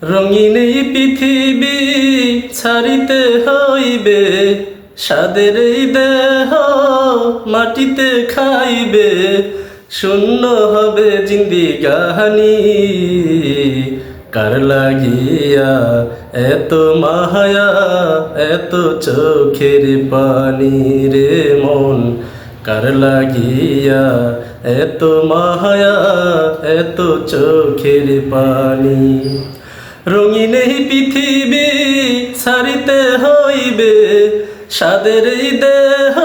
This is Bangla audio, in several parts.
রঙিন এই পৃথিবী ছাড়িতে হইবে, সাদের এই দেহ মাটিতে খাইবে, শূন্য হবে জিন্দিগানি। কার লাগিয়া এত মায়া, এত চোখের পানি রে মন? কার লাগিয়া এত মায়া, এত চোখের পানি? রঙিন এই পৃথিবী ছাড়িতে হইবে, সাদের এই দেহ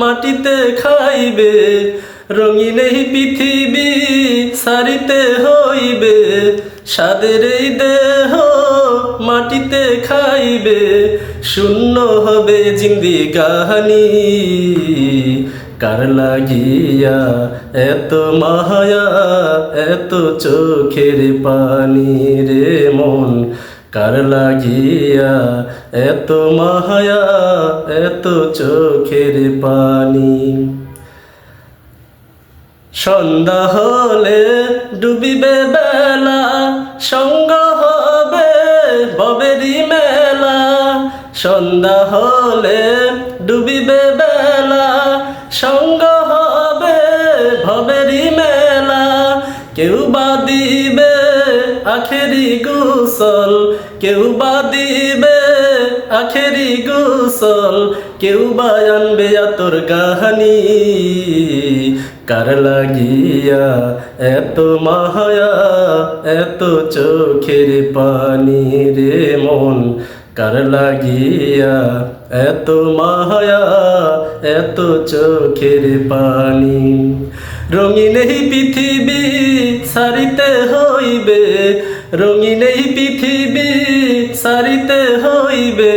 মাটিতে খাইবে। রঙিন এই পৃথিবী ছাড়িতে হইবে, সাদের এই দেহ মাটিতে খাইবে, শূন্য হবে জিন্দিগানি। কার লাগিয়া এত মায়া, এত চোখের পানি রে মন? কার লাগিয়া এত মায়া, এত চোখের পানি? সন্ধ্যা হলে ডুবিবে বেলা, সঙ্গ হবে ভবেরই মেলা। সন্ধ্যা হলে ডুবিবে বেলা, সঙ্গ হবে ভবেরই মেলা। কেউ বা দিবে আখেরি গোসল, কেউ বা দিবে আখেরি গোসল, কেউ বা আনবে আতর গাহানি। কার লাগিয়া এত মায়া, এত চোখের পানি রে মন? কার লাগিয়া এত মায়া, এত চোখের পানি? রঙিন এই পৃথিবী ছাড়িতে হইবে, রঙিন এই পৃথিবী ছাড়িতে হইবে।